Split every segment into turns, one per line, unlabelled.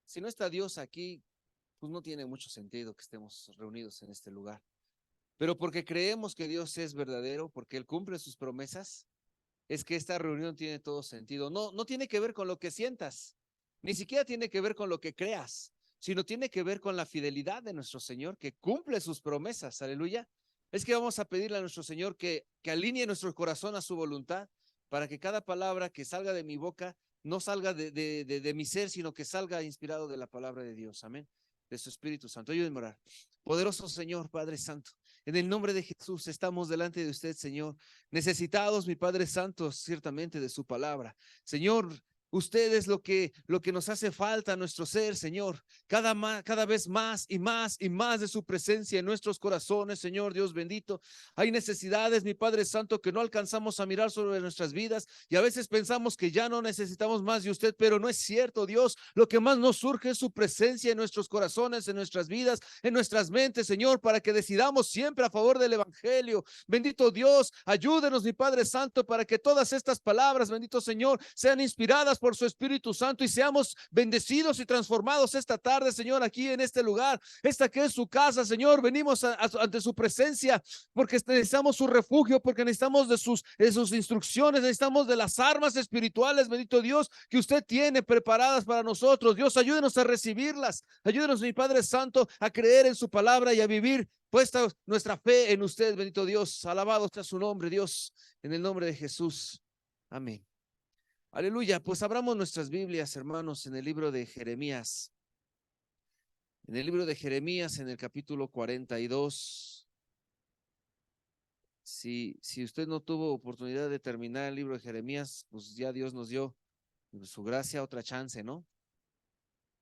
Si no está Dios aquí, pues no tiene mucho sentido que estemos reunidos en este lugar. Pero porque creemos que Dios es verdadero, porque Él cumple sus promesas, es que esta reunión tiene todo sentido. No, no tiene que ver con lo que sientas, ni siquiera tiene que ver con lo que creas, sino tiene que ver con la fidelidad de nuestro Señor, que cumple sus promesas. Aleluya. Es que vamos a pedirle a nuestro Señor que alinee nuestro corazón a su voluntad, para que cada palabra que salga de mi boca no salga de mi ser, sino que salga inspirado de la palabra de Dios. Amén. De su Espíritu Santo. Ayúdenme a orar. Poderoso Señor, Padre Santo, en el nombre de Jesús estamos delante de usted, Señor, necesitados, mi Padre Santo, ciertamente de su palabra. Señor, usted es lo que nos hace falta a nuestro ser, Señor. Cada vez más y más y más de su presencia en nuestros corazones, Señor Dios bendito. Hay necesidades, mi Padre Santo, que no alcanzamos a mirar sobre nuestras vidas y a veces pensamos que ya no necesitamos más de usted, pero no es cierto, Dios. Lo que más nos surge es su presencia en nuestros corazones, en nuestras vidas, en nuestras mentes, Señor, para que decidamos siempre a favor del Evangelio. Bendito Dios, ayúdenos, mi Padre Santo, para que todas estas palabras, bendito Señor, sean inspiradas por su Espíritu Santo y seamos bendecidos y transformados esta tarde, Señor, aquí en este lugar, esta que es su casa, Señor. Venimos ante su presencia porque necesitamos su refugio, porque necesitamos de sus instrucciones, necesitamos de las armas espirituales, bendito Dios, que usted tiene preparadas para nosotros. Dios, ayúdenos a recibirlas, ayúdenos, mi Padre Santo, a creer en su palabra y a vivir puesta nuestra fe en usted, bendito Dios. Alabado sea su nombre, Dios, en el nombre de Jesús. Amén. Aleluya. Pues abramos nuestras Biblias, hermanos, en el libro de Jeremías. En el libro de Jeremías, en el capítulo 42. Si usted no tuvo oportunidad de terminar el libro de Jeremías, pues ya Dios nos dio su gracia, otra chance, ¿no?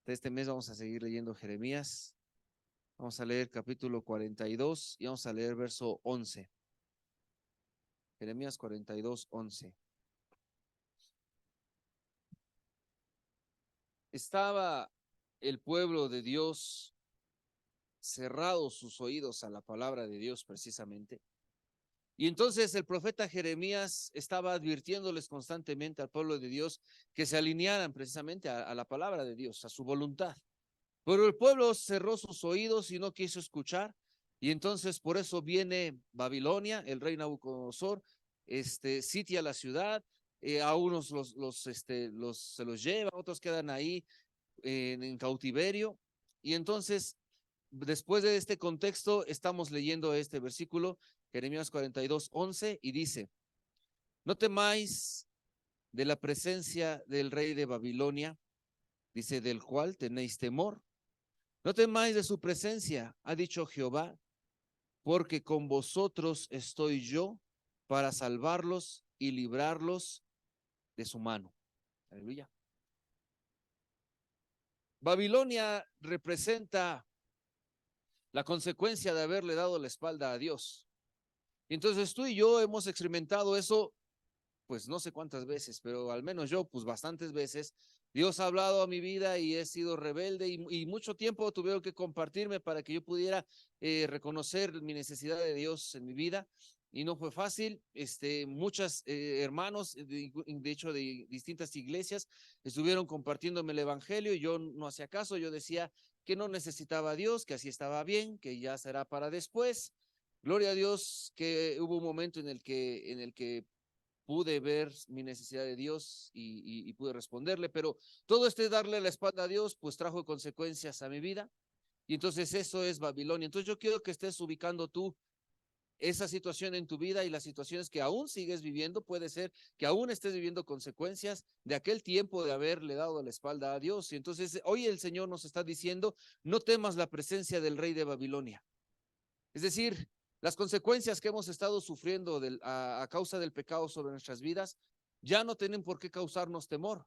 Este mes vamos a seguir leyendo Jeremías. Vamos a leer capítulo 42 y vamos a leer verso 11. Jeremías 42, 11. Estaba el pueblo de Dios cerrados sus oídos a la palabra de Dios precisamente. Y entonces el profeta Jeremías estaba advirtiéndoles constantemente al pueblo de Dios que se alinearan precisamente a la palabra de Dios, a su voluntad. Pero el pueblo cerró sus oídos y no quiso escuchar. Y entonces por eso viene Babilonia, el rey Nabucodonosor, sitia la ciudad, a unos se los lleva, otros quedan ahí en cautiverio. Y entonces, después de este contexto, estamos leyendo este versículo, Jeremías 42, 11, y dice: no temáis de la presencia del rey de Babilonia, dice, del cual tenéis temor. No temáis de su presencia, ha dicho Jehová, porque con vosotros estoy yo para salvarlos y librarlos de su mano. Aleluya. Babilonia representa la consecuencia de haberle dado la espalda a Dios. Y entonces tú y yo hemos experimentado eso, pues no sé cuántas veces, pero al menos yo, pues bastantes veces. Dios ha hablado a mi vida y he sido rebelde y mucho tiempo tuvieron que compartirme para que yo pudiera reconocer mi necesidad de Dios en mi vida. Y no fue fácil. Muchos hermanos, de hecho de distintas iglesias, estuvieron compartiéndome el evangelio y yo no hacía caso. Yo decía que no necesitaba a Dios, que así estaba bien, que ya será para después. Gloria a Dios que hubo un momento en el que pude ver mi necesidad de Dios y pude responderle, pero todo darle la espalda a Dios, pues trajo consecuencias a mi vida. Y entonces eso es Babilonia. Entonces yo quiero que estés ubicando tú esa situación en tu vida y las situaciones que aún sigues viviendo. Puede ser que aún estés viviendo consecuencias de aquel tiempo de haberle dado la espalda a Dios. Y entonces hoy el Señor nos está diciendo: no temas la presencia del rey de Babilonia. Es decir, las consecuencias que hemos estado sufriendo a causa del pecado sobre nuestras vidas ya no tienen por qué causarnos temor,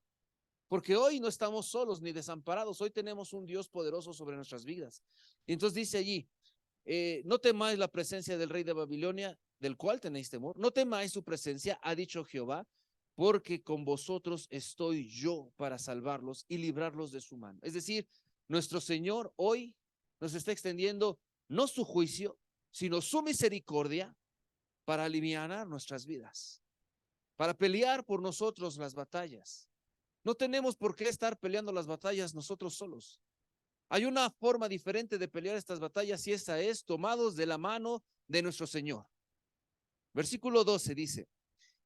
porque hoy no estamos solos ni desamparados. Hoy tenemos un Dios poderoso sobre nuestras vidas. Y entonces dice allí: no temáis la presencia del rey de Babilonia, del cual tenéis temor. No temáis su presencia, ha dicho Jehová, porque con vosotros estoy yo para salvarlos y librarlos de su mano. Es decir, nuestro Señor hoy nos está extendiendo no su juicio, sino su misericordia para aliviar nuestras vidas, para pelear por nosotros las batallas. No tenemos por qué estar peleando las batallas nosotros solos. Hay una forma diferente de pelear estas batallas y esa es tomados de la mano de nuestro Señor. Versículo 12 dice,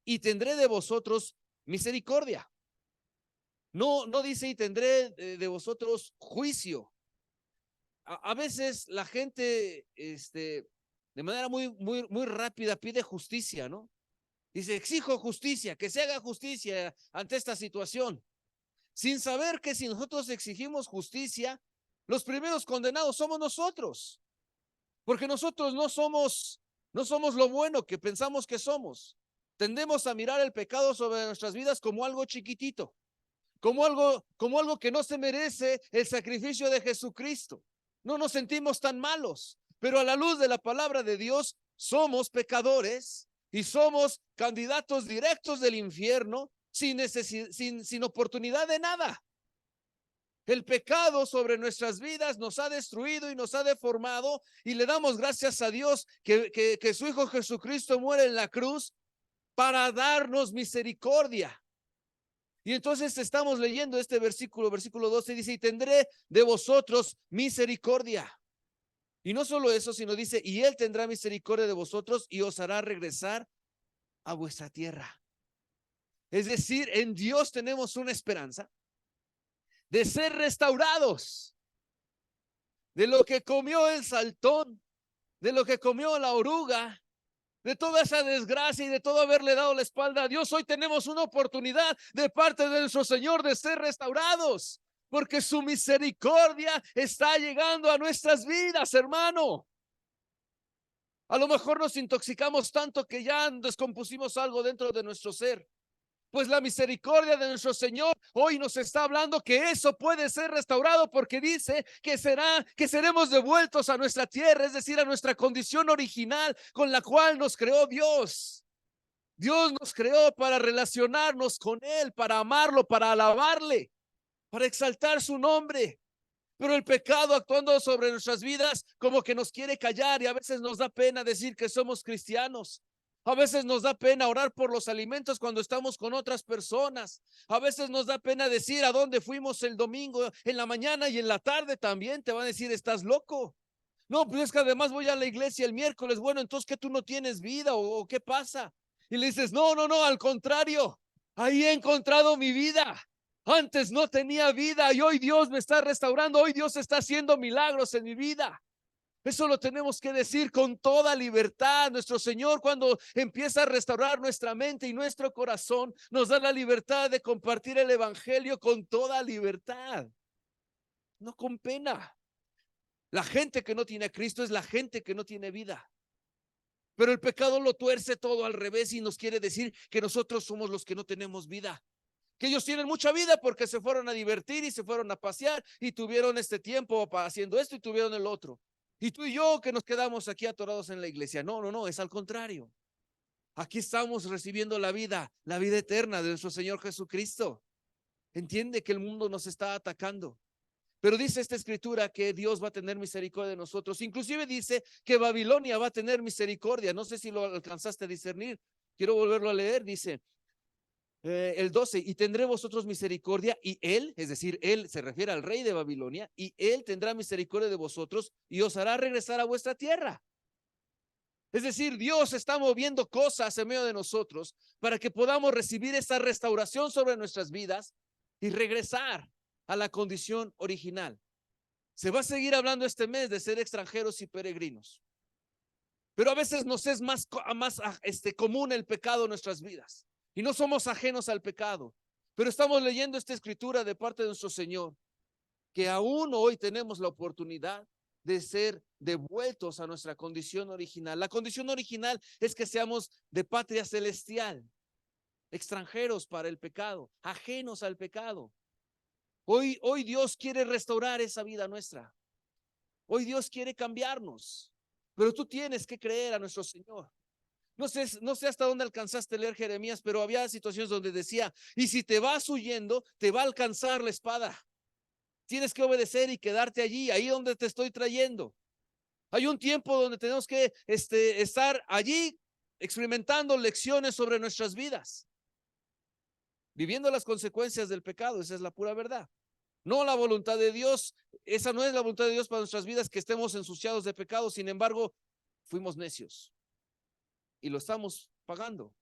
y tendré de vosotros misericordia. No dice y tendré de vosotros juicio. A veces la gente, de manera muy rápida pide justicia, ¿no? Dice, exijo justicia, que se haga justicia ante esta situación, sin saber que si nosotros exigimos justicia, los primeros condenados somos nosotros, porque nosotros no somos lo bueno que pensamos que somos. Tendemos a mirar el pecado sobre nuestras vidas como algo chiquitito, como algo que no se merece el sacrificio de Jesucristo. No nos sentimos tan malos, pero a la luz de la palabra de Dios somos pecadores y somos candidatos directos del infierno sin oportunidad de nada. El pecado sobre nuestras vidas nos ha destruido y nos ha deformado y le damos gracias a Dios que su Hijo Jesucristo muere en la cruz para darnos misericordia. Y entonces estamos leyendo este versículo 12 dice, y tendré de vosotros misericordia. Y no solo eso, sino dice, y él tendrá misericordia de vosotros y os hará regresar a vuestra tierra. Es decir, en Dios tenemos una esperanza de ser restaurados de lo que comió el saltón, de lo que comió la oruga, de toda esa desgracia y de todo haberle dado la espalda a Dios. Hoy tenemos una oportunidad de parte de nuestro Señor de ser restaurados, porque su misericordia está llegando a nuestras vidas, hermano. A lo mejor nos intoxicamos tanto que ya descompusimos algo dentro de nuestro ser. Pues la misericordia de nuestro Señor hoy nos está hablando que eso puede ser restaurado, porque dice que seremos devueltos a nuestra tierra, es decir, a nuestra condición original con la cual nos creó Dios. Dios nos creó para relacionarnos con Él, para amarlo, para alabarle, para exaltar su nombre. Pero el pecado actuando sobre nuestras vidas como que nos quiere callar y a veces nos da pena decir que somos cristianos. A veces nos da pena orar por los alimentos cuando estamos con otras personas. A veces nos da pena decir a dónde fuimos el domingo en la mañana y en la tarde también. Te van a decir, estás loco. No, pues es que además voy a la iglesia el miércoles. Bueno, entonces, ¿qué tú no tienes vida o qué pasa? Y le dices, no, al contrario. Ahí he encontrado mi vida. Antes no tenía vida y hoy Dios me está restaurando. Hoy Dios está haciendo milagros en mi vida. Eso lo tenemos que decir con toda libertad. Nuestro Señor, cuando empieza a restaurar nuestra mente y nuestro corazón, nos da la libertad de compartir el evangelio con toda libertad, no con pena. La gente que no tiene a Cristo es la gente que no tiene vida. Pero el pecado lo tuerce todo al revés y nos quiere decir que nosotros somos los que no tenemos vida. Que ellos tienen mucha vida porque se fueron a divertir y se fueron a pasear y tuvieron este tiempo haciendo esto y tuvieron el otro. Y tú y yo que nos quedamos aquí atorados en la iglesia. No, es al contrario. Aquí estamos recibiendo la vida eterna de nuestro Señor Jesucristo. Entiende que el mundo nos está atacando. Pero dice esta escritura que Dios va a tener misericordia de nosotros. Inclusive dice que Babilonia va a tener misericordia. No sé si lo alcanzaste a discernir. Quiero volverlo a leer. Dice el 12, y tendré vosotros misericordia, y él, es decir, él se refiere al rey de Babilonia, y él tendrá misericordia de vosotros y os hará regresar a vuestra tierra. Es decir, Dios está moviendo cosas en medio de nosotros para que podamos recibir esa restauración sobre nuestras vidas y regresar a la condición original. Se va a seguir hablando este mes de ser extranjeros y peregrinos, pero a veces nos es más común el pecado en nuestras vidas y no somos ajenos al pecado, pero estamos leyendo esta escritura de parte de nuestro Señor, que aún hoy tenemos la oportunidad de ser devueltos a nuestra condición original. La condición original es que seamos de patria celestial, extranjeros para el pecado, ajenos al pecado. Hoy Dios quiere restaurar esa vida nuestra. Hoy Dios quiere cambiarnos, pero tú tienes que creer a nuestro Señor. No sé hasta dónde alcanzaste a leer Jeremías, pero había situaciones donde decía, y si te vas huyendo, te va a alcanzar la espada. Tienes que obedecer y quedarte allí, ahí donde te estoy trayendo. Hay un tiempo donde tenemos que estar allí experimentando lecciones sobre nuestras vidas. viviendo las consecuencias del pecado. Esa es la pura verdad. No la voluntad de Dios, esa no es la voluntad de Dios para nuestras vidas, que estemos ensuciados de pecado. Sin embargo, fuimos necios y lo estamos pagando.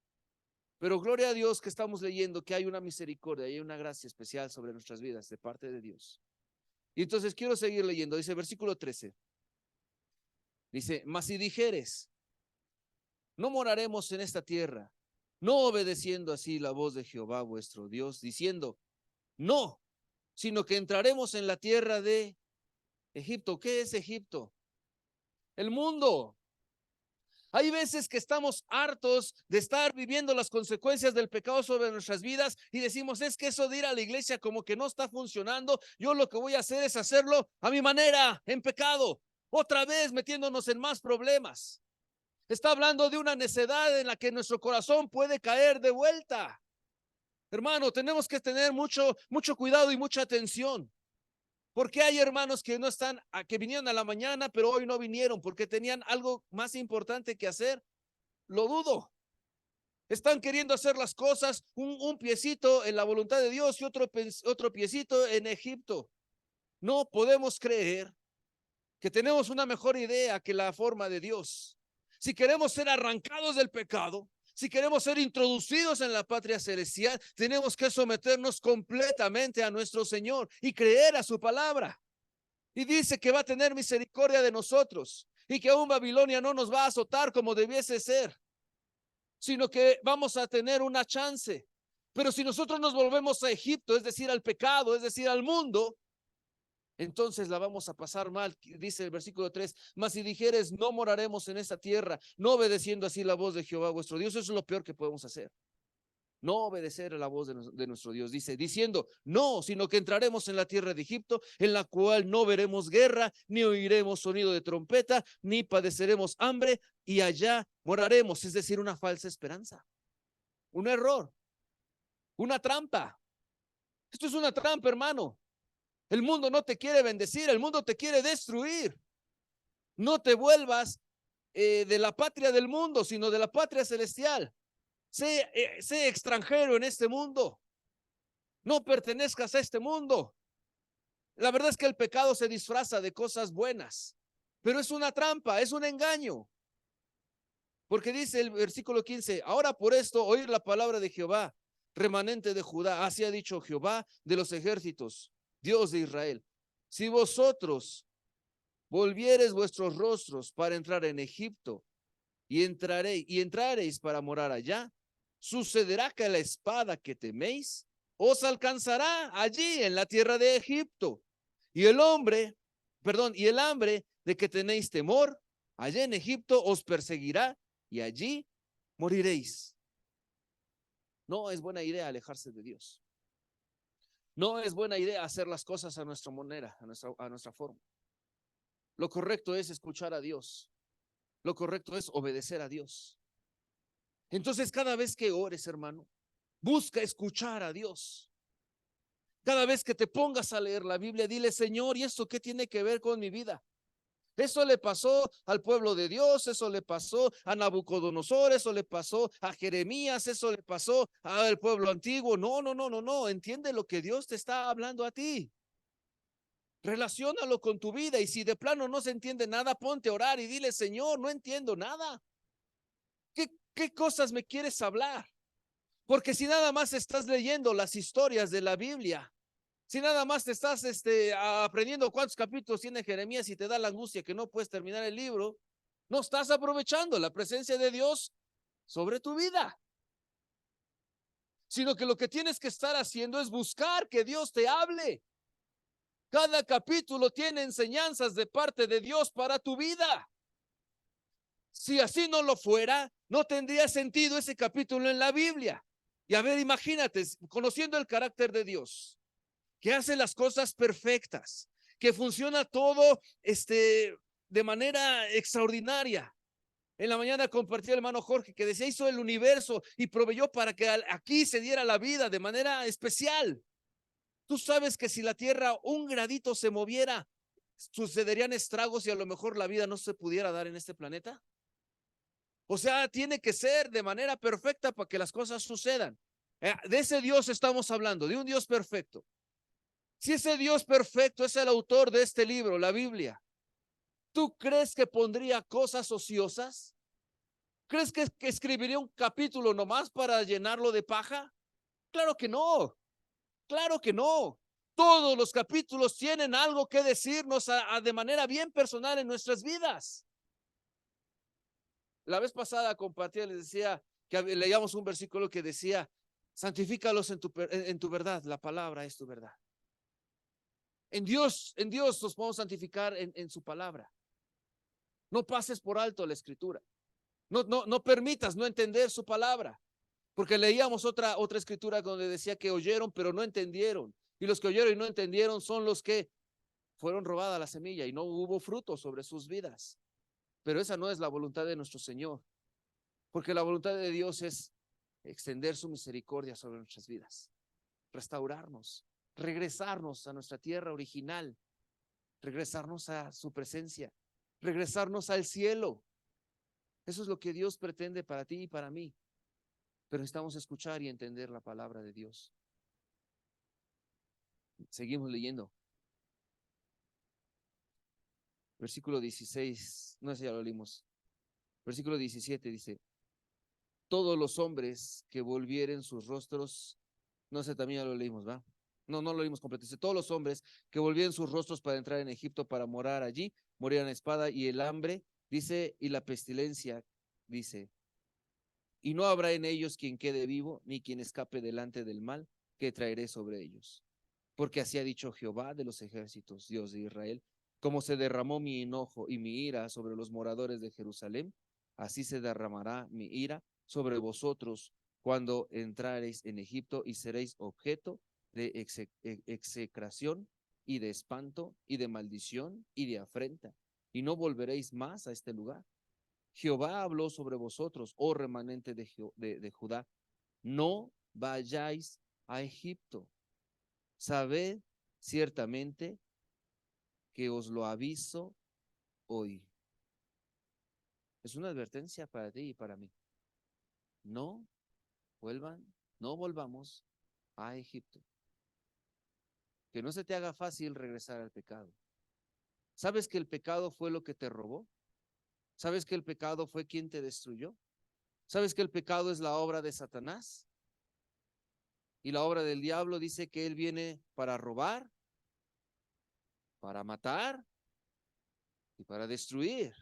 Pero gloria a Dios que estamos leyendo que hay una misericordia y hay una gracia especial sobre nuestras vidas de parte de Dios. Y entonces quiero seguir leyendo. Dice versículo 13. Dice, mas si dijeres, no moraremos en esta tierra, no obedeciendo así la voz de Jehová vuestro Dios, diciendo, no, sino que entraremos en la tierra de Egipto. ¿Qué es Egipto? El mundo. Hay veces que estamos hartos de estar viviendo las consecuencias del pecado sobre nuestras vidas y decimos, es que eso de ir a la iglesia como que no está funcionando. Yo lo que voy a hacer es hacerlo a mi manera, en pecado, otra vez metiéndonos en más problemas. Está hablando de una necedad en la que nuestro corazón puede caer de vuelta. Hermano, tenemos que tener mucho cuidado y mucha atención. Porque hay hermanos que no están, que vinieron a la mañana, pero hoy no vinieron porque tenían algo más importante que hacer. Lo dudo. Están queriendo hacer las cosas, un piecito en la voluntad de Dios y otro piecito en Egipto. No podemos creer que tenemos una mejor idea que la forma de Dios. Si queremos ser arrancados del pecado, si queremos ser introducidos en la patria celestial, tenemos que someternos completamente a nuestro Señor y creer a su palabra. Y dice que va a tener misericordia de nosotros y que aún Babilonia no nos va a azotar como debiese ser, sino que vamos a tener una chance. Pero si nosotros nos volvemos a Egipto, es decir, al pecado, es decir, al mundo, entonces la vamos a pasar mal. Dice el versículo 3, mas si dijeres, no moraremos en esta tierra, no obedeciendo así la voz de Jehová vuestro Dios. Eso es lo peor que podemos hacer. No obedecer a la voz de nuestro Dios, dice, diciendo, no, sino que entraremos en la tierra de Egipto, en la cual no veremos guerra, ni oiremos sonido de trompeta, ni padeceremos hambre, y allá moraremos. Es decir, una falsa esperanza, un error, una trampa. Esto es una trampa, hermano. El mundo no te quiere bendecir, el mundo te quiere destruir. No te vuelvas de la patria del mundo, sino de la patria celestial. Sé extranjero en este mundo. No pertenezcas a este mundo. La verdad es que el pecado se disfraza de cosas buenas, pero es una trampa, es un engaño. Porque dice el versículo 15, ahora por esto oír la palabra de Jehová, remanente de Judá, así ha dicho Jehová de los ejércitos, Dios de Israel. Si vosotros volviereis vuestros rostros para entrar en Egipto y entraréis para morar allá, sucederá que la espada que teméis os alcanzará allí en la tierra de Egipto, y el hambre de que tenéis temor allá en Egipto os perseguirá y allí moriréis. No es buena idea alejarse de Dios. No es buena idea hacer las cosas a nuestra manera, a nuestra forma. Lo correcto es escuchar a Dios. Lo correcto es obedecer a Dios. Entonces, cada vez que ores, hermano, busca escuchar a Dios. Cada vez que te pongas a leer la Biblia, dile, Señor, ¿y esto qué tiene que ver con mi vida? Eso le pasó al pueblo de Dios, eso le pasó a Nabucodonosor, eso le pasó a Jeremías, eso le pasó al pueblo antiguo. No. Entiende lo que Dios te está hablando a ti. Relaciónalo con tu vida y si de plano no se entiende nada, ponte a orar y dile, Señor, no entiendo nada. ¿Qué cosas me quieres hablar? Porque si nada más estás leyendo las historias de la Biblia, si nada más te estás aprendiendo cuántos capítulos tiene Jeremías y te da la angustia que no puedes terminar el libro, no estás aprovechando la presencia de Dios sobre tu vida. Sino que lo que tienes que estar haciendo es buscar que Dios te hable. Cada capítulo tiene enseñanzas de parte de Dios para tu vida. Si así no lo fuera, no tendría sentido ese capítulo en la Biblia. Y a ver, imagínate, conociendo el carácter de Dios, que hace las cosas perfectas, que funciona todo de manera extraordinaria. En la mañana compartí el hermano Jorge que decía, hizo el universo y proveyó para que aquí se diera la vida de manera especial. Tú sabes que si la tierra un gradito se moviera, sucederían estragos y a lo mejor la vida no se pudiera dar en este planeta. O sea, tiene que ser de manera perfecta para que las cosas sucedan. De ese Dios estamos hablando, de un Dios perfecto. Si ese Dios perfecto es el autor de este libro, la Biblia, ¿tú crees que pondría cosas ociosas? ¿Crees que escribiría un capítulo nomás para llenarlo de paja? Claro que no, claro que no. Todos los capítulos tienen algo que decirnos de manera bien personal en nuestras vidas. La vez pasada compartía, les decía que leíamos un versículo que decía, santifícalos en tu verdad, la palabra es tu verdad. En Dios nos podemos santificar en su palabra. No pases por alto la escritura. No permitas no entender su palabra. Porque leíamos otra escritura donde decía que oyeron, pero no entendieron. Y los que oyeron y no entendieron son los que fueron robada la semilla y no hubo fruto sobre sus vidas. Pero esa no es la voluntad de nuestro Señor. Porque la voluntad de Dios es extender su misericordia sobre nuestras vidas, restaurarnos, regresarnos a nuestra tierra original, regresarnos a su presencia, regresarnos al cielo. Eso es lo que Dios pretende para ti y para mí. Pero necesitamos escuchar y entender la palabra de Dios. Seguimos leyendo. Versículo 16, no sé, ya lo leímos. Versículo 17 dice, todos los hombres que volvieren sus rostros, no sé, también ya lo leímos, ¿va? No lo leímos completo. Dice, todos los hombres que volvieren sus rostros para entrar en Egipto, para morar allí, morirán a espada y el hambre, dice, y la pestilencia, dice, y no habrá en ellos quien quede vivo, ni quien escape delante del mal que traeré sobre ellos. Porque así ha dicho Jehová de los ejércitos, Dios de Israel, como se derramó mi enojo y mi ira sobre los moradores de Jerusalén, así se derramará mi ira sobre vosotros cuando entrareis en Egipto y seréis objeto de execración y de espanto y de maldición y de afrenta, y no volveréis más a este lugar. Jehová habló sobre vosotros, oh remanente de Judá, no vayáis a Egipto. Sabed ciertamente que os lo aviso hoy. Es una advertencia para ti y para mí. No no volvamos a Egipto. Que no se te haga fácil regresar al pecado. ¿Sabes que el pecado fue lo que te robó? ¿Sabes que el pecado fue quien te destruyó? ¿Sabes que el pecado es la obra de Satanás? Y la obra del diablo dice que él viene para robar, para matar y para destruir.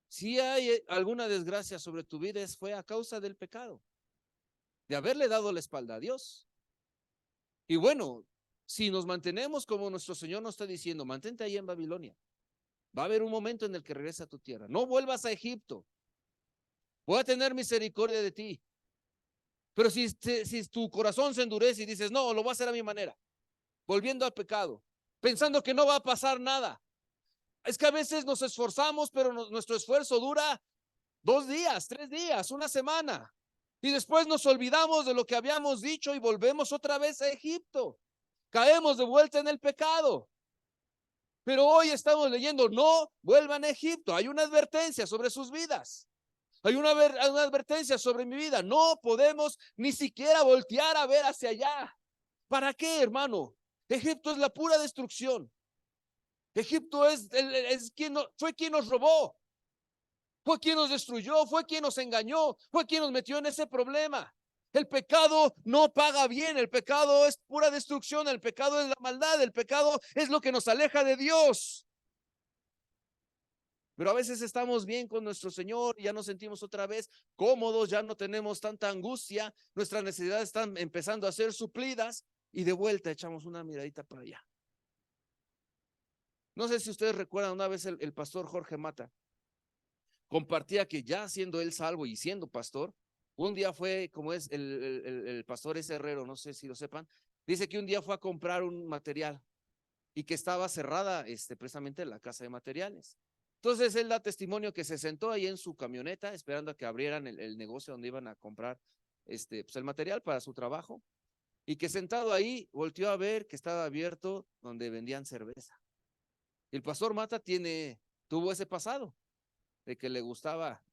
Si hay alguna desgracia sobre tu vida, fue a causa del pecado, de haberle dado la espalda a Dios. Y bueno, si nos mantenemos como nuestro Señor nos está diciendo, mantente ahí en Babilonia. Va a haber un momento en el que regresa a tu tierra. No vuelvas a Egipto. Voy a tener misericordia de ti. Pero si tu corazón se endurece y dices, no, lo voy a hacer a mi manera, volviendo al pecado, pensando que no va a pasar nada. Es que a veces nos esforzamos, pero nuestro esfuerzo dura 2 días, 3 días, una semana. Y después nos olvidamos de lo que habíamos dicho y volvemos otra vez a Egipto. Caemos de vuelta en el pecado. Pero hoy estamos leyendo, no vuelvan a Egipto. Hay una advertencia sobre sus vidas. Hay una advertencia sobre mi vida. No podemos ni siquiera voltear a ver hacia allá. ¿Para qué, hermano? Egipto es la pura destrucción. Egipto fue quien nos robó. Fue quien nos destruyó, fue quien nos engañó, fue quien nos metió en ese problema. El pecado no paga bien, el pecado es pura destrucción, el pecado es la maldad, el pecado es lo que nos aleja de Dios. Pero a veces estamos bien con nuestro Señor, ya nos sentimos otra vez cómodos, ya no tenemos tanta angustia, nuestras necesidades están empezando a ser suplidas y de vuelta echamos una miradita para allá. No sé si ustedes recuerdan una vez el pastor Jorge Mata compartía que ya siendo él salvo y siendo pastor, un día fue, como es el pastor es herrero, no sé si lo sepan, dice que un día fue a comprar un material y que estaba cerrada precisamente la casa de materiales. Entonces él da testimonio que se sentó ahí en su camioneta esperando a que abrieran el negocio donde iban a comprar pues el material para su trabajo y que sentado ahí volteó a ver que estaba abierto donde vendían cerveza. El pastor Mata tuvo ese pasado de que le gustaba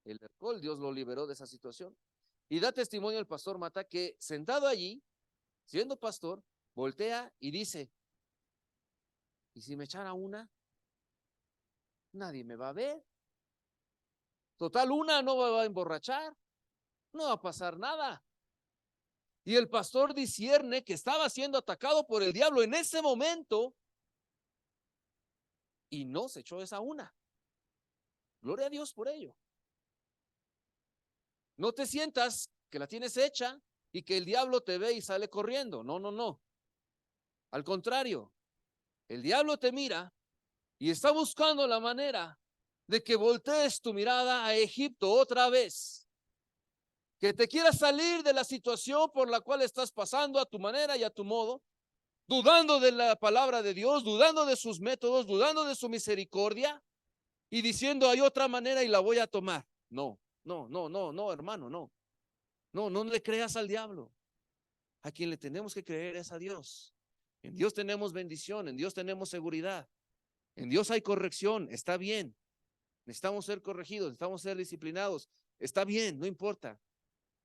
el alcohol, Dios lo liberó de esa situación. Y da testimonio el pastor Mata que sentado allí, siendo pastor, voltea y dice, ¿y si me echara una? Nadie me va a ver. Total, una no me va a emborrachar, no va a pasar nada. Y el pastor discierne que estaba siendo atacado por el diablo en ese momento y no se echó esa una. Gloria a Dios por ello. No te sientas que la tienes hecha y que el diablo te ve y sale corriendo. No, no, no. Al contrario, el diablo te mira y está buscando la manera de que voltees tu mirada a Egipto otra vez. Que te quieras salir de la situación por la cual estás pasando a tu manera y a tu modo, dudando de la palabra de Dios, dudando de sus métodos, dudando de su misericordia y diciendo hay otra manera y la voy a tomar. No, no, no, no, no, hermano, no. No, no le creas al diablo. A quien le tenemos que creer es a Dios. En Dios tenemos bendición, en Dios tenemos seguridad, en Dios hay corrección, está bien. Necesitamos ser corregidos, necesitamos ser disciplinados, está bien, no importa.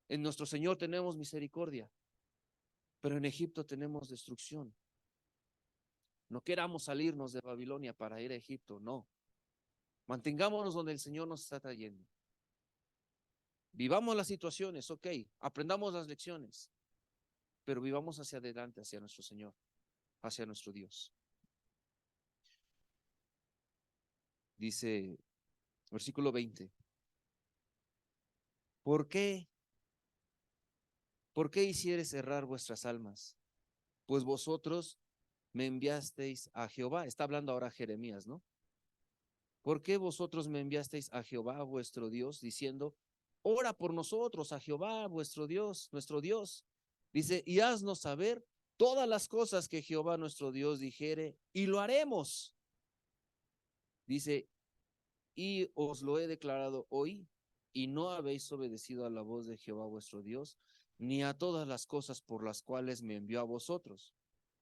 En nuestro Señor tenemos misericordia, pero en Egipto tenemos destrucción. No queramos salirnos de Babilonia para ir a Egipto, no. Mantengámonos donde el Señor nos está trayendo. Vivamos las situaciones, ok, aprendamos las lecciones, pero vivamos hacia adelante, hacia nuestro Señor, hacia nuestro Dios. Dice versículo 20. ¿Por qué? ¿Por qué hicieres errar vuestras almas? Pues vosotros me enviasteis a Jehová. Está hablando ahora Jeremías, ¿no? ¿Por qué vosotros me enviasteis a Jehová vuestro Dios, diciendo, ora por nosotros a Jehová vuestro Dios, nuestro Dios? Dice, y haznos saber todas las cosas que Jehová nuestro Dios dijere, y lo haremos. Dice, y os lo he declarado hoy, y no habéis obedecido a la voz de Jehová vuestro Dios, ni a todas las cosas por las cuales me envió a vosotros.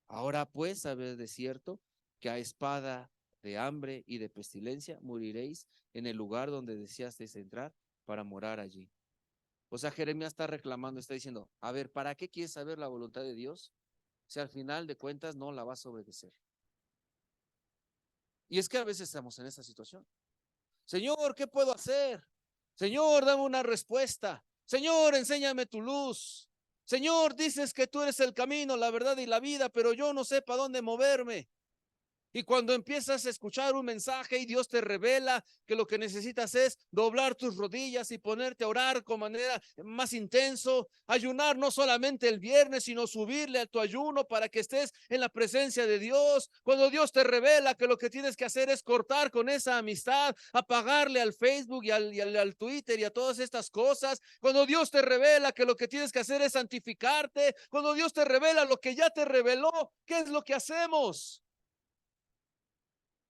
Ahora pues sabed de cierto que a espada de hambre y de pestilencia moriréis en el lugar donde deseasteis entrar para morar allí. O sea, Jeremías está reclamando, está diciendo, a ver, ¿para qué quieres saber la voluntad de Dios si al final de cuentas no la vas a obedecer? Y es que a veces estamos en esa situación. Señor, ¿qué puedo hacer? Señor, dame una respuesta. Señor, enséñame tu luz. Señor, dices que tú eres el camino, la verdad y la vida, pero yo no sé para dónde moverme. Y cuando empiezas a escuchar un mensaje y Dios te revela que lo que necesitas es doblar tus rodillas y ponerte a orar con manera más intenso, ayunar no solamente el viernes, sino subirle a tu ayuno para que estés en la presencia de Dios. Cuando Dios te revela que lo que tienes que hacer es cortar con esa amistad, apagarle al Facebook y al Twitter y a todas estas cosas. Cuando Dios te revela que lo que tienes que hacer es santificarte. Cuando Dios te revela lo que ya te reveló, ¿qué es lo que hacemos?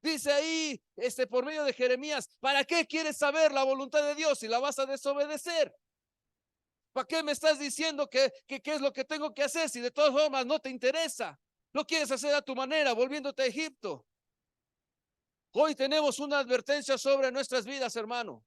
Dice ahí, por medio de Jeremías, ¿para qué quieres saber la voluntad de Dios si la vas a desobedecer? ¿Para qué me estás diciendo qué es lo que tengo que hacer si de todas formas no te interesa? Lo quieres hacer a tu manera, volviéndote a Egipto. Hoy tenemos una advertencia sobre nuestras vidas, hermano.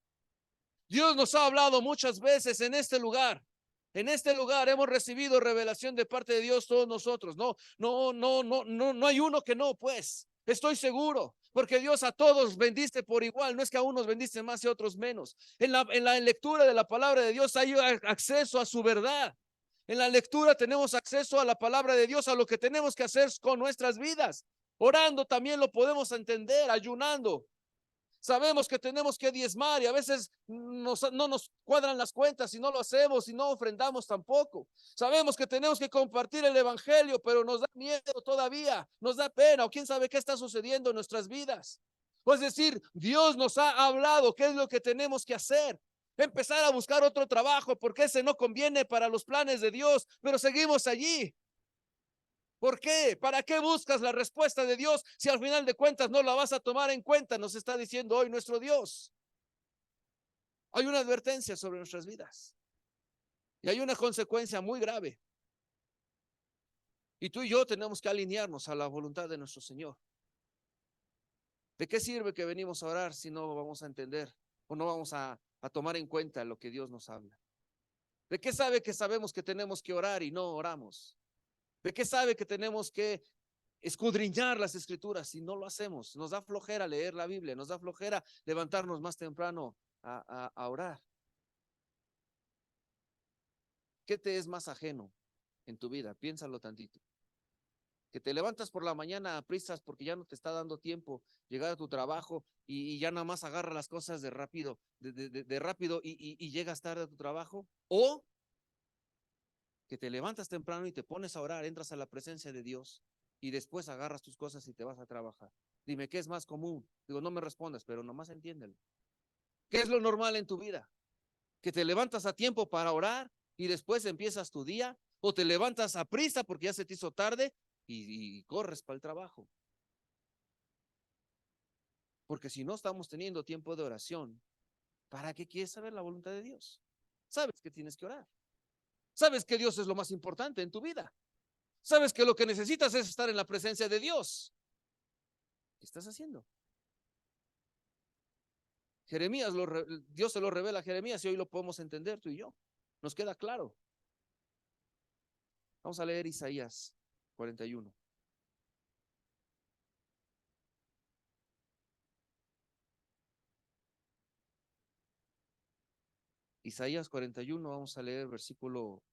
Dios nos ha hablado muchas veces en este lugar. En este lugar hemos recibido revelación de parte de Dios todos nosotros. No hay uno que no, pues. Estoy seguro, porque Dios a todos bendice por igual. No es que a unos bendice más y a otros menos. En la lectura de la palabra de Dios hay acceso a su verdad. En la lectura tenemos acceso a la palabra de Dios, a lo que tenemos que hacer con nuestras vidas. Orando también lo podemos entender, ayunando. Sabemos que tenemos que diezmar y a veces no nos cuadran las cuentas y no lo hacemos y no ofrendamos tampoco. Sabemos que tenemos que compartir el evangelio, pero nos da miedo todavía, nos da pena o quién sabe qué está sucediendo en nuestras vidas. Es decir, Dios nos ha hablado qué es lo que tenemos que hacer. Empezar a buscar otro trabajo porque ese no conviene para los planes de Dios, pero seguimos allí. ¿Por qué? ¿Para qué buscas la respuesta de Dios si al final de cuentas no la vas a tomar en cuenta? Nos está diciendo hoy nuestro Dios. Hay una advertencia sobre nuestras vidas y hay una consecuencia muy grave. Y tú y yo tenemos que alinearnos a la voluntad de nuestro Señor. ¿De qué sirve que venimos a orar si no vamos a entender o no vamos a tomar en cuenta lo que Dios nos habla? ¿De qué sabe que sabemos que tenemos que orar y no oramos? ¿De qué sabe que tenemos que escudriñar las escrituras y no lo hacemos? Nos da flojera leer la Biblia, nos da flojera levantarnos más temprano a orar. ¿Qué te es más ajeno en tu vida? Piénsalo tantito. Que te levantas por la mañana a prisas porque ya no te está dando tiempo llegar a tu trabajo y ya nada más agarra las cosas de rápido, de rápido y llegas tarde a tu trabajo. O que te levantas temprano y te pones a orar, entras a la presencia de Dios y después agarras tus cosas y te vas a trabajar. Dime, ¿qué es más común? Digo, no me respondas, pero nomás entiéndelo. ¿Qué es lo normal en tu vida? ¿Que te levantas a tiempo para orar y después empiezas tu día? ¿O te levantas a prisa porque ya se te hizo tarde y corres para el trabajo? Porque si no estamos teniendo tiempo de oración, ¿para qué quieres saber la voluntad de Dios? Sabes que tienes que orar. Sabes que Dios es lo más importante en tu vida. Sabes que lo que necesitas es estar en la presencia de Dios. ¿Qué estás haciendo? Jeremías, Dios se lo revela a Jeremías y hoy lo podemos entender tú y yo. Nos queda claro. Vamos a leer Isaías 41. Isaías 41, vamos a leer versículo,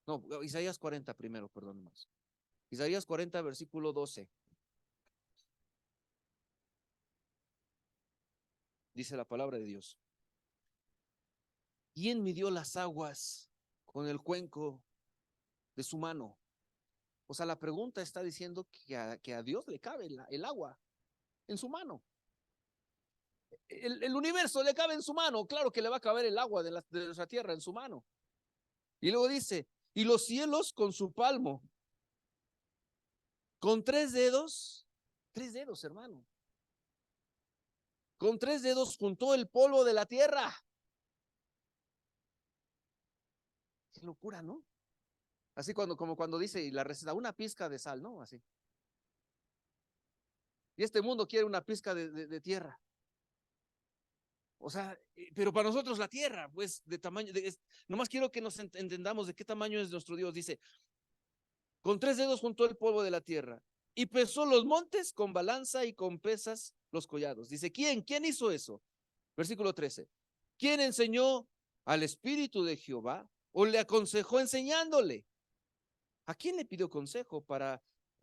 no, Isaías 40 primero, perdón más. Isaías 40, versículo 12. Dice la palabra de Dios. ¿Quién midió las aguas con el cuenco de su mano? O sea, la pregunta está diciendo que a Dios le cabe el agua en su mano. El universo le cabe en su mano. Claro que le va a caber el agua de nuestra tierra en su mano. Y luego dice, y los cielos con su palmo, con tres dedos, hermano. Con tres dedos juntó el polvo de la tierra. Qué locura, ¿no? Así como cuando dice y la receta, una pizca de sal, ¿no? Así. Y este mundo quiere una pizca de tierra. O sea, pero para nosotros la tierra, pues de tamaño, nomás quiero que nos entendamos de qué tamaño es nuestro Dios. Dice, con tres dedos juntó el polvo de la tierra y pesó los montes con balanza y con pesas los collados. Dice, ¿quién? ¿Quién hizo eso? Versículo 13. ¿Quién enseñó al Espíritu de Jehová o le aconsejó enseñándole? ¿A quién le pidió consejo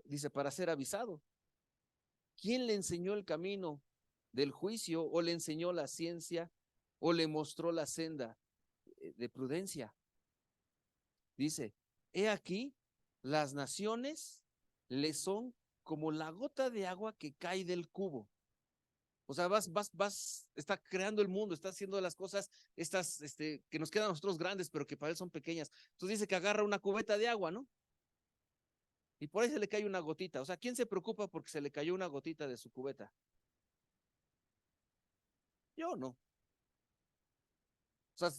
dice, para ser avisado? ¿Quién le enseñó el camino del juicio o le enseñó la ciencia o le mostró la senda de prudencia? Dice, he aquí, las naciones le son como la gota de agua que cae del cubo. O sea, está creando el mundo, está haciendo las cosas estas que nos quedan a nosotros grandes, pero que para él son pequeñas. Entonces dice que agarra una cubeta de agua, ¿no? Y por ahí se le cae una gotita. O sea, ¿quién se preocupa porque se le cayó una gotita de su cubeta? Yo no. O sea,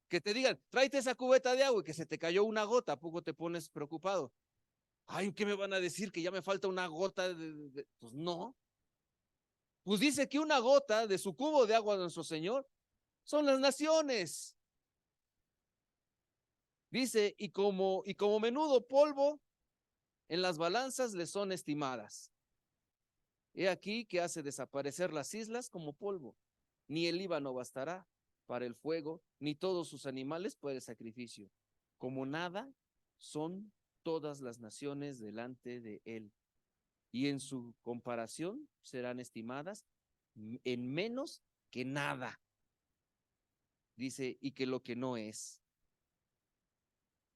que te digan, tráete esa cubeta de agua y que se te cayó una gota, ¿a poco te pones preocupado? Ay, ¿qué me van a decir? Que ya me falta una gota Pues no. Pues dice que una gota de su cubo de agua de nuestro Señor son las naciones. Dice, y como menudo polvo en las balanzas le son estimadas. He aquí que hace desaparecer las islas como polvo. Ni el Líbano bastará para el fuego, ni todos sus animales para el sacrificio. Como nada son todas las naciones delante de él. Y en su comparación serán estimadas en menos que nada. Dice, y que lo que no es.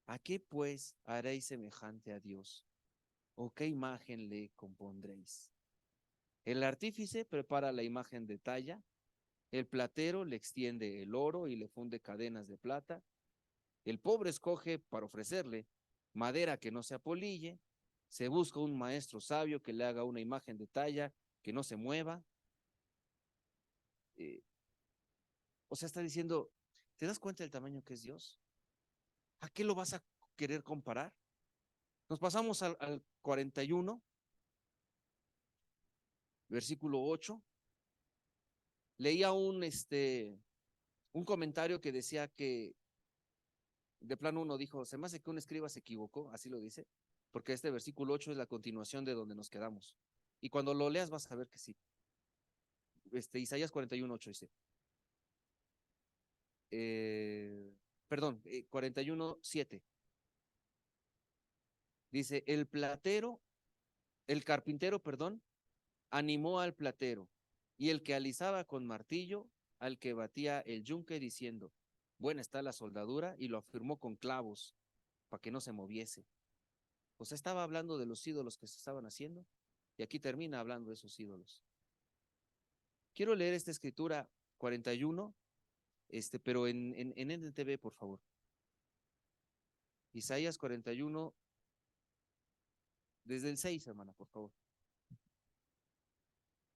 ¿A qué pues haréis semejante a Dios? ¿O qué imagen le compondréis? El artífice prepara la imagen de talla, el platero le extiende el oro y le funde cadenas de plata, el pobre escoge para ofrecerle madera que no se apolille, se busca un maestro sabio que le haga una imagen de talla que no se mueva. O sea, está diciendo, ¿te das cuenta del tamaño que es Dios? ¿A qué lo vas a querer comparar? Nos pasamos al 41, versículo 8. Leía un comentario que decía que de plano uno dijo, se me hace que un escriba se equivocó, así lo dice, porque este versículo 8 es la continuación de donde nos quedamos. Y cuando lo leas vas a ver que sí. Isaías 41:8 dice, perdón, 41:7. Dice, el carpintero, perdón, animó al platero, y el que alisaba con martillo, al que batía el yunque, diciendo, buena está la soldadura, y lo afirmó con clavos, para que no se moviese. O sea, estaba hablando de los ídolos que se estaban haciendo, y aquí termina hablando de esos ídolos. Quiero leer esta escritura 41, pero en NTV, por favor. Isaías 41, desde el 6, hermana, por favor.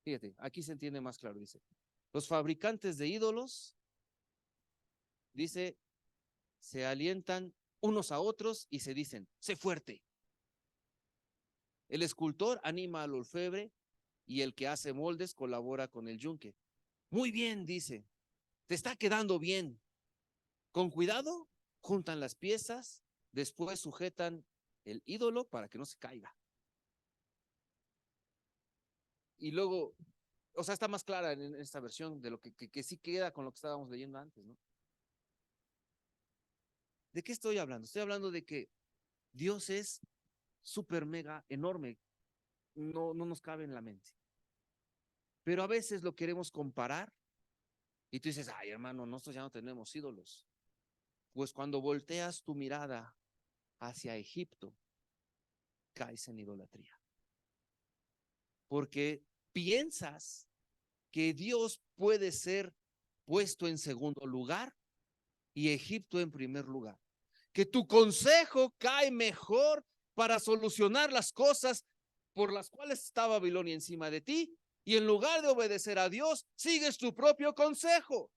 Fíjate, aquí se entiende más claro, dice. Los fabricantes de ídolos, dice, se alientan unos a otros y se dicen, sé fuerte. El escultor anima al orfebre y el que hace moldes colabora con el yunque. Muy bien, dice, te está quedando bien. Con cuidado, juntan las piezas, después sujetan el ídolo para que no se caiga. Y luego, o sea, está más clara en esta versión de lo que sí queda con lo que estábamos leyendo antes, ¿no? ¿De qué estoy hablando? Estoy hablando de que Dios es súper mega enorme, no nos cabe en la mente. Pero a veces lo queremos comparar y tú dices, ay hermano, nosotros ya no tenemos ídolos. Pues cuando volteas tu mirada hacia Egipto, caes en idolatría. Porque piensas que Dios puede ser puesto en segundo lugar y Egipto en primer lugar. Que tu consejo cae mejor para solucionar las cosas por las cuales está Babilonia encima de ti, y en lugar de obedecer a Dios, sigues tu propio consejo.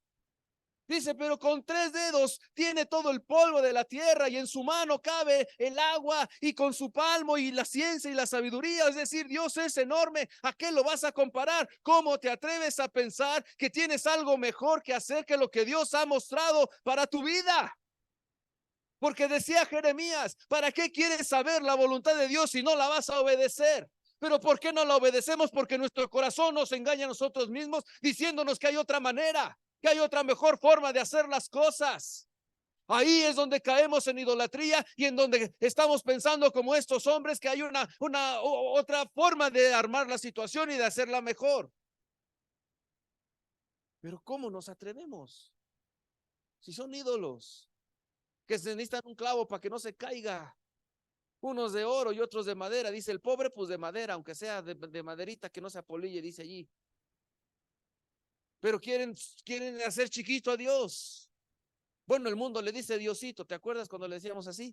Dice, pero con 3 dedos tiene todo el polvo de la tierra y en su mano cabe el agua y con su palmo y la ciencia y la sabiduría. Es decir, Dios es enorme. ¿A qué lo vas a comparar? ¿Cómo te atreves a pensar que tienes algo mejor que hacer que lo que Dios ha mostrado para tu vida? Porque decía Jeremías, ¿para qué quieres saber la voluntad de Dios si no la vas a obedecer? Pero ¿por qué no la obedecemos? Porque nuestro corazón nos engaña a nosotros mismos diciéndonos que hay otra manera, que hay otra mejor forma de hacer las cosas. Ahí es donde caemos en idolatría y en donde estamos pensando como estos hombres que hay otra forma de armar la situación y de hacerla mejor. Pero ¿cómo nos atrevemos? Si son ídolos que se necesitan un clavo para que no se caiga. Unos de oro y otros de madera. Dice el pobre, pues de madera, aunque sea de maderita que no se apolille, dice allí. Pero quieren hacer chiquito a Dios. Bueno, el mundo le dice Diosito. ¿Te acuerdas cuando le decíamos así?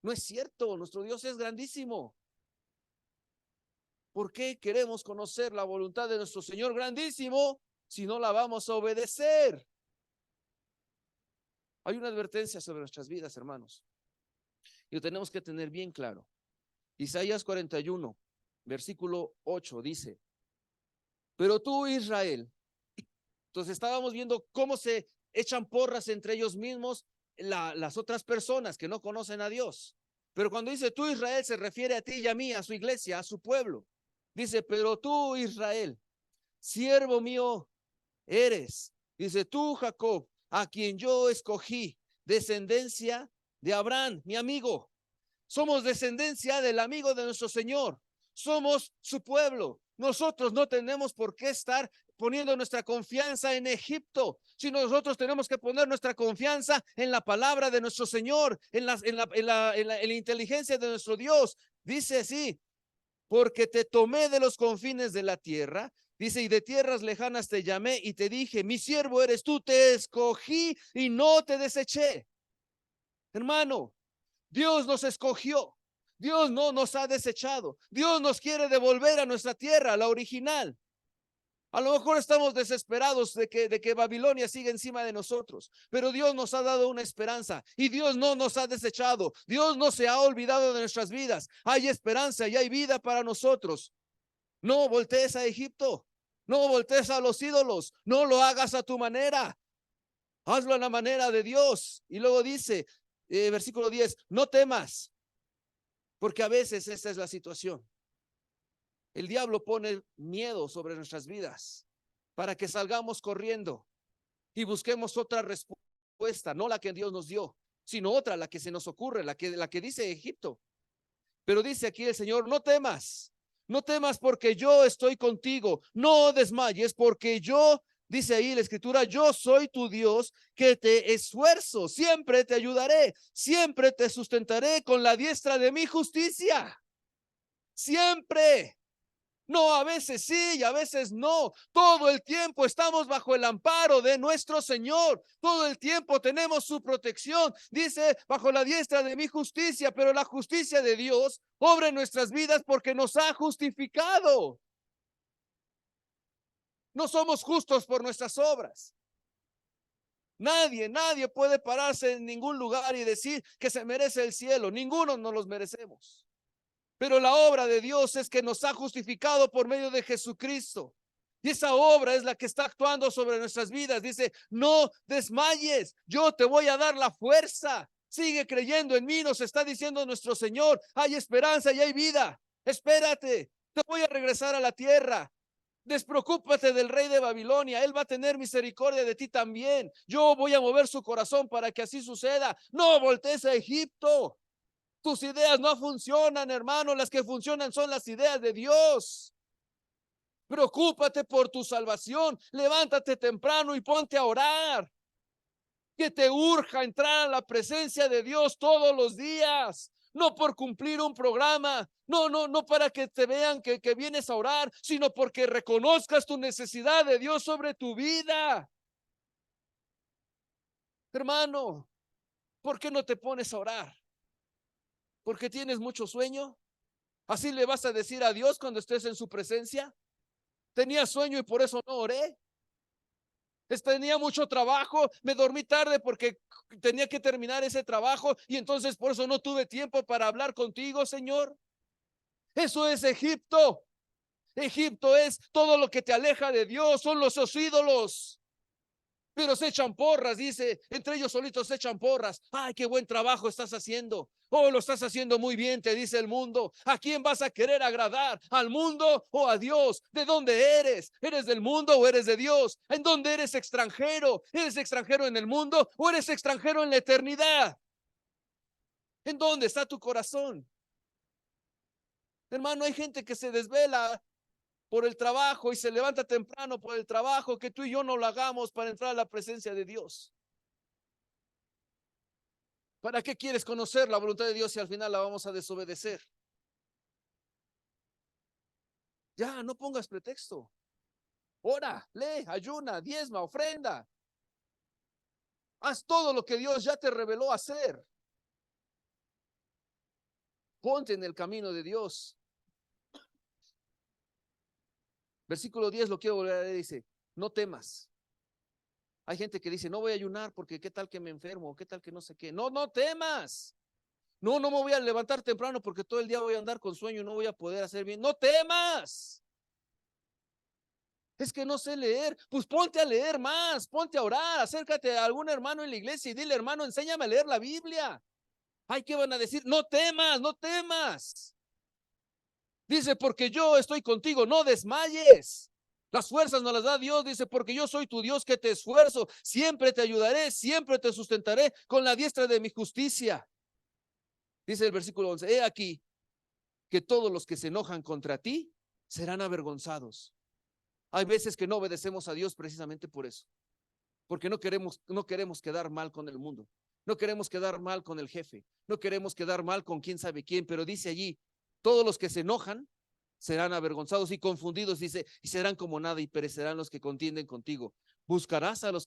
No es cierto, nuestro Dios es grandísimo. ¿Por qué queremos conocer la voluntad de nuestro Señor grandísimo si no la vamos a obedecer? Hay una advertencia sobre nuestras vidas, hermanos. Y lo tenemos que tener bien claro. Isaías 41, versículo 8 dice, pero tú, Israel, entonces estábamos viendo cómo se echan porras entre ellos mismos las otras personas que no conocen a Dios. Pero cuando dice tú, Israel, se refiere a ti y a mí, a su iglesia, a su pueblo. Dice, pero tú, Israel, siervo mío eres. Dice, tú, Jacob, a quien yo escogí, descendencia de Abraham, mi amigo. Somos descendencia del amigo de nuestro Señor. Somos su pueblo. Nosotros no tenemos por qué estar poniendo nuestra confianza en Egipto, sino nosotros tenemos que poner nuestra confianza en la palabra de nuestro Señor, en la inteligencia de nuestro Dios. Dice así, porque te tomé de los confines de la tierra, dice, y de tierras lejanas te llamé y te dije, mi siervo eres tú, te escogí y no te deseché. Hermano, Dios nos escogió, Dios no nos ha desechado, Dios nos quiere devolver a nuestra tierra, a la original. A lo mejor estamos desesperados de que Babilonia siga encima de nosotros, pero Dios nos ha dado una esperanza y Dios no nos ha desechado. Dios no se ha olvidado de nuestras vidas. Hay esperanza y hay vida para nosotros. No voltees a Egipto, no voltees a los ídolos, no lo hagas a tu manera. Hazlo a la manera de Dios. Y luego dice, versículo 10, no temas, porque a veces esa es la situación. El diablo pone miedo sobre nuestras vidas para que salgamos corriendo y busquemos otra respuesta, no la que Dios nos dio, sino otra, la que se nos ocurre, la que dice Egipto. Pero dice aquí el Señor, no temas, no temas porque yo estoy contigo, no desmayes porque yo, dice ahí la Escritura, yo soy tu Dios que te esfuerzo, siempre te ayudaré, siempre te sustentaré con la diestra de mi justicia, siempre. No, a veces sí y a veces no. Todo el tiempo estamos bajo el amparo de nuestro Señor. Todo el tiempo tenemos su protección. Dice, bajo la diestra de mi justicia, pero la justicia de Dios obra en nuestras vidas porque nos ha justificado. No somos justos por nuestras obras. Nadie puede pararse en ningún lugar y decir que se merece el cielo. Ninguno nos los merecemos. Pero la obra de Dios es que nos ha justificado por medio de Jesucristo. Y esa obra es la que está actuando sobre nuestras vidas. Dice, no desmayes, yo te voy a dar la fuerza. Sigue creyendo en mí, nos está diciendo nuestro Señor. Hay esperanza y hay vida. Espérate, te voy a regresar a la tierra. Despreocúpate del rey de Babilonia, él va a tener misericordia de ti también. Yo voy a mover su corazón para que así suceda. No voltees a Egipto. Tus ideas no funcionan, hermano. Las que funcionan son las ideas de Dios. Preocúpate por tu salvación. Levántate temprano y ponte a orar. Que te urja entrar a la presencia de Dios todos los días. No por cumplir un programa. No para que te vean que vienes a orar, sino porque reconozcas tu necesidad de Dios sobre tu vida. Hermano, ¿por qué no te pones a orar? ¿Porque tienes mucho sueño? ¿Así le vas a decir a Dios cuando estés en su presencia? Tenía sueño y por eso no oré. Tenía mucho trabajo, me dormí tarde porque tenía que terminar ese trabajo y entonces por eso no tuve tiempo para hablar contigo, Señor. Eso es Egipto. Egipto es todo lo que te aleja de Dios, son los ídolos. Pero se echan porras, dice, entre ellos solitos se echan porras. Ay, qué buen trabajo estás haciendo. Oh, lo estás haciendo muy bien, te dice el mundo. ¿A quién vas a querer agradar? ¿Al mundo o a Dios? ¿De dónde eres? ¿Eres del mundo o eres de Dios? ¿En dónde eres extranjero? ¿Eres extranjero en el mundo o eres extranjero en la eternidad? ¿En dónde está tu corazón? Hermano, hay gente que se desvela por el trabajo y se levanta temprano por el trabajo, que tú y yo no lo hagamos para entrar a la presencia de Dios. ¿Para qué quieres conocer la voluntad de Dios si al final la vamos a desobedecer? Ya, no pongas pretexto. Ora, lee, ayuna, diezma, ofrenda. Haz todo lo que Dios ya te reveló hacer. Ponte en el camino de Dios. Versículo 10, lo quiero volver a leer, dice, no temas. Hay gente que dice, no voy a ayunar porque qué tal que me enfermo, qué tal que no sé qué. No temas. No me voy a levantar temprano porque todo el día voy a andar con sueño y no voy a poder hacer bien. No temas. Es que no sé leer, pues ponte a leer más, ponte a orar, acércate a algún hermano en la iglesia y dile, hermano, enséñame a leer la Biblia. Ay, ¿qué van a decir? No temas, no temas. Dice, porque yo estoy contigo, no desmayes. Las fuerzas nos las da Dios, dice, porque yo soy tu Dios que te esfuerzo, siempre te ayudaré, siempre te sustentaré con la diestra de mi justicia. Dice el versículo 11, he aquí que todos los que se enojan contra ti serán avergonzados. Hay veces que no obedecemos a Dios precisamente por eso, porque no queremos quedar mal con el mundo, no queremos quedar mal con el jefe, no queremos quedar mal con quién sabe quién, pero dice allí, todos los que se enojan serán avergonzados y confundidos, dice, y serán como nada y perecerán los que contienden contigo. Buscarás a los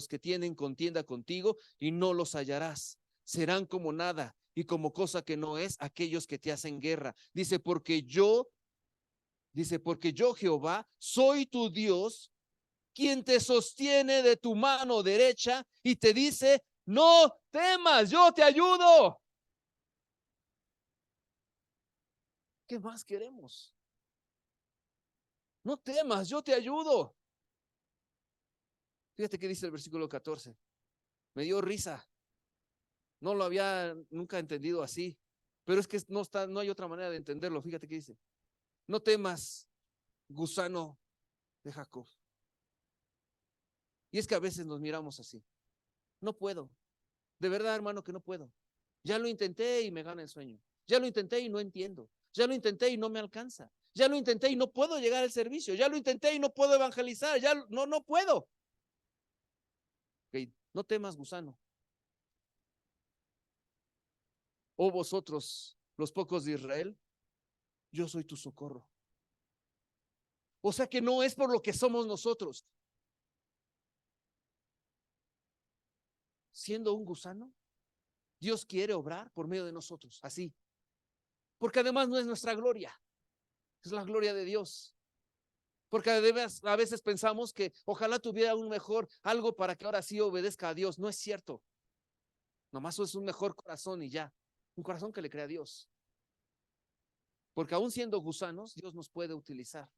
que tienen contienda contigo y no los hallarás. Serán como nada y como cosa que no es aquellos que te hacen guerra. Dice, porque yo Jehová soy tu Dios, quien te sostiene de tu mano derecha y te dice, no temas, yo te ayudo. ¿Qué más queremos? No temas, yo te ayudo. Fíjate que dice el versículo 14. Me dio risa. No lo había nunca entendido así. Pero es que no hay otra manera de entenderlo. Fíjate qué dice. No temas, gusano de Jacob. Y es que a veces nos miramos así. No puedo. De verdad, hermano, que no puedo. Ya lo intenté y me gana el sueño. Ya lo intenté y no entiendo. Ya lo intenté y no me alcanza. Ya lo intenté y no puedo llegar al servicio. Ya lo intenté y no puedo evangelizar. No puedo. Okay. No temas, gusano. Oh vosotros, los pocos de Israel, yo soy tu socorro. O sea que no es por lo que somos nosotros. Siendo un gusano, Dios quiere obrar por medio de nosotros, así. Porque además no es nuestra gloria, es la gloria de Dios. Porque a veces pensamos que ojalá tuviera un mejor algo para que ahora sí obedezca a Dios. No es cierto. Nomás es un mejor corazón y ya. Un corazón que le crea a Dios. Porque aún siendo gusanos, Dios nos puede utilizar.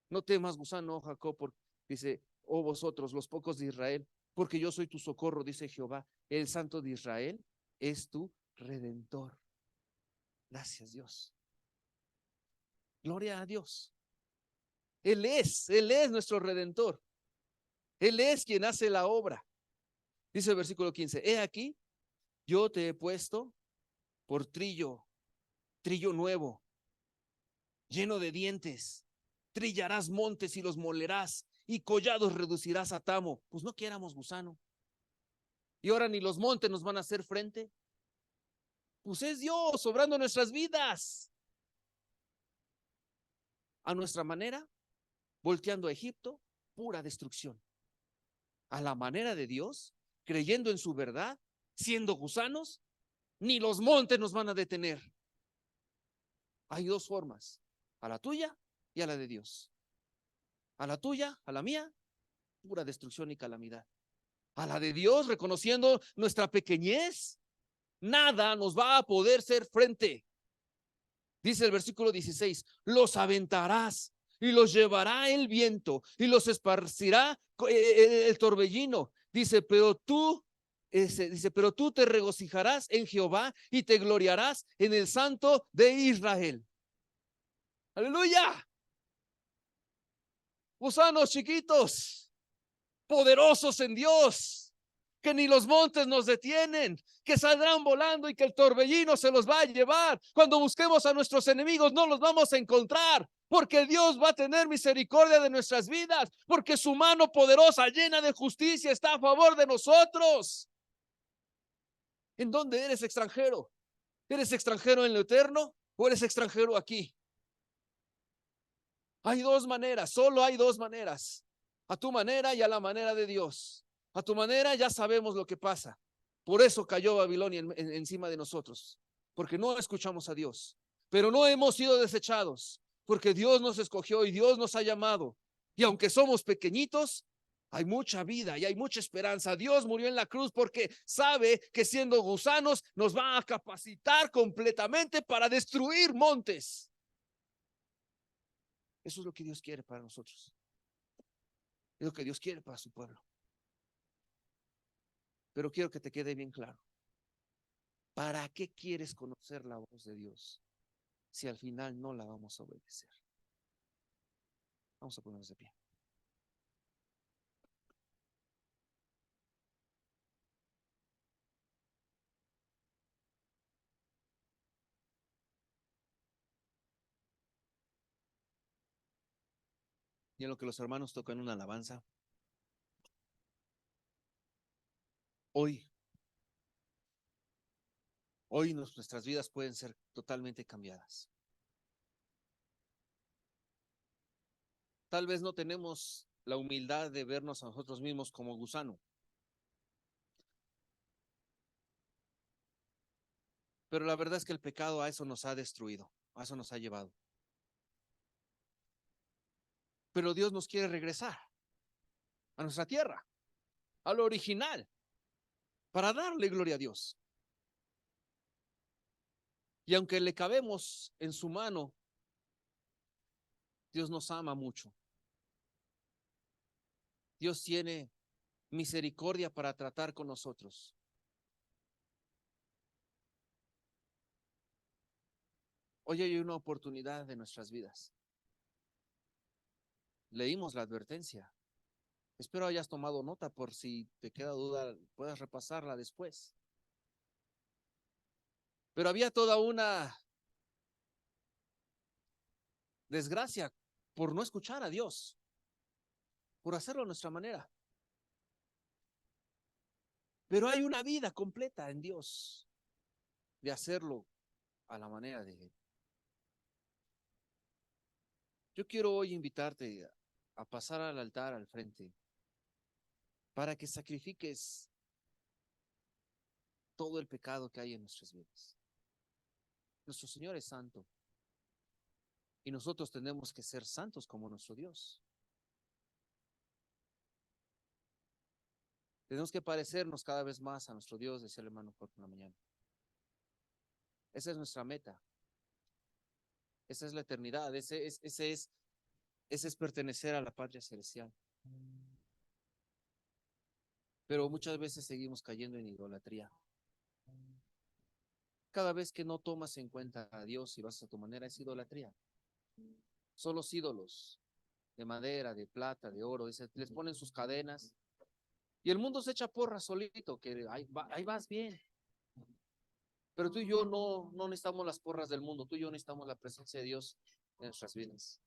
No temas, gusano, Jacob, dice, oh vosotros, los pocos de Israel, porque yo soy tu socorro, dice Jehová, el Santo de Israel es tu redentor. Gracias, Dios. Gloria a Dios. Él es nuestro redentor. Él es quien hace la obra. Dice el versículo 15, he aquí, yo te he puesto por trillo nuevo, lleno de dientes. Trillarás montes y los molerás, y collados reducirás a tamo. Pues no quieramos gusano. Y ahora ni los montes nos van a hacer frente. Pues es Dios obrando nuestras vidas. A nuestra manera, volteando a Egipto, pura destrucción. A la manera de Dios, creyendo en su verdad, siendo gusanos, ni los montes nos van a detener. Hay dos formas, a la tuya y a la de Dios. A la tuya, a la mía, pura destrucción y calamidad. A la de Dios, reconociendo nuestra pequeñez, nada nos va a poder ser frente. Dice el versículo 16, los aventarás y los llevará el viento y los esparcirá el torbellino. Dice, pero tú te regocijarás en Jehová y te gloriarás en el Santo de Israel. Aleluya. Gusanos chiquitos, poderosos en Dios, que ni los montes nos detienen, que saldrán volando y que el torbellino se los va a llevar. Cuando busquemos a nuestros enemigos no los vamos a encontrar, porque Dios va a tener misericordia de nuestras vidas, porque su mano poderosa, llena de justicia, está a favor de nosotros. ¿En dónde eres extranjero? ¿Eres extranjero en lo eterno o eres extranjero aquí? Hay dos maneras, solo hay dos maneras. A tu manera y a la manera de Dios. A tu manera ya sabemos lo que pasa. Por eso cayó Babilonia encima de nosotros, porque no escuchamos a Dios. Pero no hemos sido desechados, porque Dios nos escogió y Dios nos ha llamado. Y aunque somos pequeñitos, hay mucha vida y hay mucha esperanza. Dios murió en la cruz porque sabe que siendo gusanos nos va a capacitar completamente para destruir montes. Eso es lo que Dios quiere para nosotros. Es lo que Dios quiere para su pueblo. Pero quiero que te quede bien claro. ¿Para qué quieres conocer la voz de Dios si al final no la vamos a obedecer? Vamos a ponernos de pie. Y en lo que los hermanos tocan una alabanza, hoy nuestras vidas pueden ser totalmente cambiadas. Tal vez no tenemos la humildad de vernos a nosotros mismos como gusano, pero la verdad es que el pecado a eso nos ha destruido, a eso nos ha llevado. Pero Dios nos quiere regresar a nuestra tierra, a lo original, para darle gloria a Dios. Y aunque le cabemos en su mano, Dios nos ama mucho. Dios tiene misericordia para tratar con nosotros. Hoy hay una oportunidad de nuestras vidas. Leímos la advertencia. Espero hayas tomado nota por si te queda duda, puedas repasarla después. Pero había toda una desgracia por no escuchar a Dios, por hacerlo a nuestra manera. Pero hay una vida completa en Dios de hacerlo a la manera de Él. Yo quiero hoy invitarte a pasar al altar al frente para que sacrifiques todo el pecado que hay en nuestras vidas. Nuestro Señor es santo y nosotros tenemos que ser santos como nuestro Dios. Tenemos que parecernos cada vez más a nuestro Dios, decía el hermano Jorge en la mañana. Esa es nuestra meta. Esa es la eternidad. Ese es pertenecer a la patria celestial. Pero muchas veces seguimos cayendo en idolatría. Cada vez que no tomas en cuenta a Dios y vas a tu manera, es idolatría. Son los ídolos de madera, de plata, de oro, les ponen sus cadenas y el mundo se echa porra solito, que ahí vas bien. Pero tú y yo no necesitamos las porras del mundo, tú y yo necesitamos la presencia de Dios en nuestras vidas.